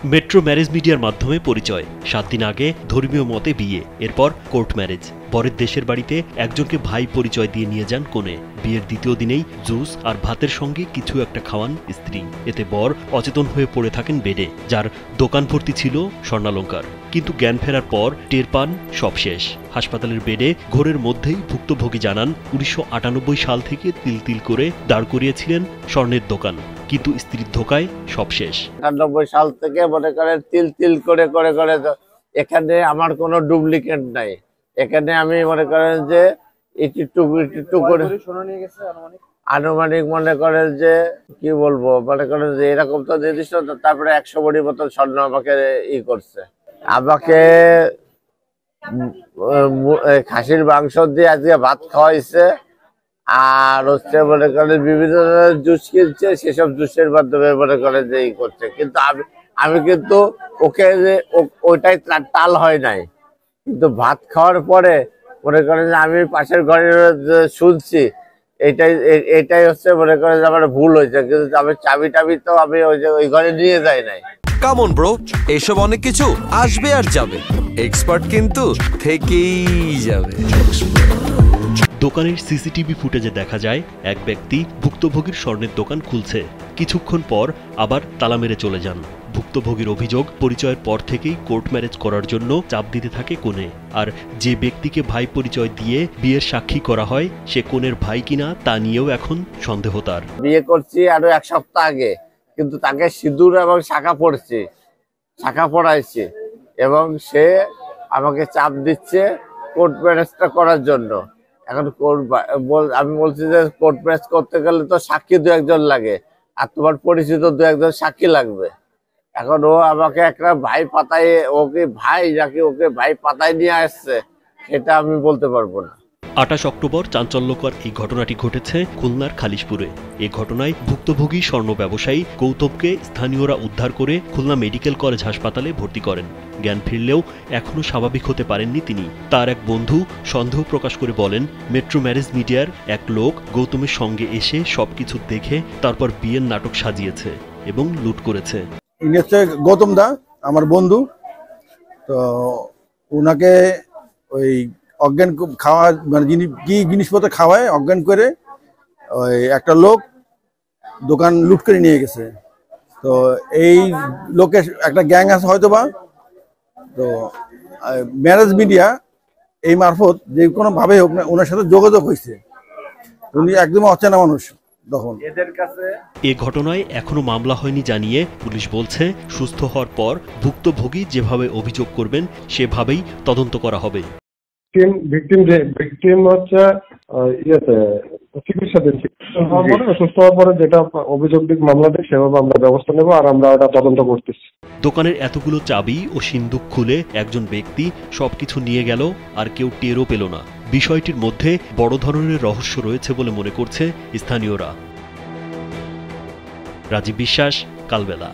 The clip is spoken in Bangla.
মেট্রো ম্যারেজ মিডিয়ার মাধ্যমে পরিচয়, 7 দিন আগে ধর্মীয় মতে বিয়ে, এরপর কোর্ট ম্যারেজ। বরের দেশের বাড়িতে একজনকে ভাই পরিচয় দিয়ে নিয়ে যান কনে। বিয়ের দ্বিতীয় দিনেই জুস আর ভাতের সঙ্গে কিছু একটা খাওয়ান স্ত্রী। এতে বর অচেতন হয়ে পড়ে থাকেন বেডে, যার দোকান ভর্তি ছিল স্বর্ণালঙ্কার। কিন্তু জ্ঞান ফেরার পর টের পান সব শেষ। হাসপাতালের বেডে ঘোরের মধ্যেই ভুক্তভোগী জানান 1998 সাল থেকে তিল তিল করে দাঁড় করিয়েছিলেন স্বর্ণের দোকান, কিন্তু স্ত্রীর ধোকায় সব শেষ। 98 সাল থেকে মনে করেন তিল তিল করে করে করে এখানে আমার কোনো ডুপ্লিকেট নাই। এখানে আমি মনে করেন যে একটু করে আনুমানিক মনে করেন যে কি বলবো, মনে করেন যে এরকম তো নির্দিষ্ট। তারপরে 100 বড়ি মতন স্বর্ণ আমাকে করছে। আমাকে খাসির মাংস দিয়ে আজকে ভাত খাওয়াইছে, আর হচ্ছে মনে করেন বিভিন্ন ধরনের জুস কিনছে, সেসব জুসের মাধ্যমে মনে করেন যে করছে। কিন্তু আমি কিন্তু ওকে যে ওইটাই টাল হয় নাই। কিন্তু ভাত খাওয়ার পরে মনে করেন যে আমি পাশের ঘরে শুনছি, এটাই হচ্ছে মনে করেন যে আমার ভুল হয়েছে। কিন্তু আমি চাবি তো আমি ওই ঘরে নিয়ে যাই নাই। কামন ব্রো, এসব অনেক কিছু আসবে আর যাবে, এক্সপার্ট কিন্তু থেকেই যাবে। দোকানের সিসিটিভি ফুটেজে দেখা যায় এক ব্যক্তি ভুক্তভোগীর স্বর্ণের দোকান খুলছে, কিছুক্ষণ পর আবার তালা মেরে চলে যান। ভুক্তভোগীর অভিযোগ, পরিচয়ের পর থেকেই কোর্ট ম্যারেজ করার জন্য চাপ দিতে থাকে কনে, আর যে ব্যক্তিকে ভাই পরিচয় দিয়ে বিয়ের সাক্ষী করা হয় সে কনের ভাই কিনা তা নিয়েও এখন সন্দেহ তার। বিয়ে করছি আরো 1 সপ্তাহ আগে, কিন্তু তাকে সিঁদুর এবং শাখা পড়াইছে এবং সে আমাকে চাপ দিচ্ছে কোর্ট ম্যারেজটা করার জন্য। এখন আমি বলছি যে কোর্ট ম্যারেজ করতে গেলে তো সাক্ষী 2-1 লাগে, আর তোমার পরিচিত 2-1 সাক্ষী লাগবে। এখন ও আমাকে একটা ভাই পাতায়, ওকে ভাই নাকি ওকে ভাই পাতায় নিয়ে আসছে সেটা আমি বলতে পারবো না। 28 অক্টোবর চাঞ্চল্যকর এই ঘটনাটি ঘটেছে খুলনার খালিশপুরে। এ ঘটনায় ভুক্তভোগী স্বর্ণ ব্যবসায়ী গৌতমকে স্থানীয়রা উদ্ধার করে খুলনা মেডিকেল কলেজ হাসপাতালে ভর্তি করেন। জ্ঞান ফিরলেও এখনও স্বাভাবিক হতে পারেননি তিনি। তার এক বন্ধু সন্দেহ প্রকাশ করে বলেন, মেট্রো ম্যারেজ মিডিয়ার এক লোক গৌতমের সঙ্গে এসে সবকিছু দেখে তারপর বিয়ের নাটক সাজিয়েছে এবং লুট করেছে। ইনি হচ্ছে গৌতম দা, আমার বন্ধু। তো ওনাকে ওই অজ্ঞান খাওয়া, মানে কি জিনিসপত্র খাওয়ায় অজ্ঞান করে ওই একটা লোক দোকান লুট করে নিয়ে গেছে। তো এই লোকের একটা গ্যাং আছে হয়তোবা। তো ম্যারেজ মিডিয়া এই মারফত যে কোনো ভাবে হোক না ওনার সাথে যোগাযোগ হয়েছে। উনি একদম অচেনা মানুষ। এ ঘটনায় এখনো মামলা হয়নি জানিয়ে পুলিশ বলছে, সুস্থ হওয়ার পর ভুক্তভোগী যেভাবে অভিযোগ করবেন সেভাবেই তদন্ত করা হবে। ভিকটিম হচ্ছে চিকিৎসাধীন, সুস্থ হওয়ার পরে যেটা অভিযোগ দিক মামলা দিক সেভাবে আমরা ব্যবস্থা নেব, আর আমরা এটা তদন্ত করতেছি। দোকানের এতগুলো চাবি ও সিন্দুক খুলে একজন ব্যক্তি সবকিছু নিয়ে গেল আর কেউ টেরও পেল না। বিষয়টির মধ্যে বড় ধরনের রহস্য রয়েছে বলে মনে করছে স্থানীয়রা। রাজীব বিশ্বাস, কালবেলা।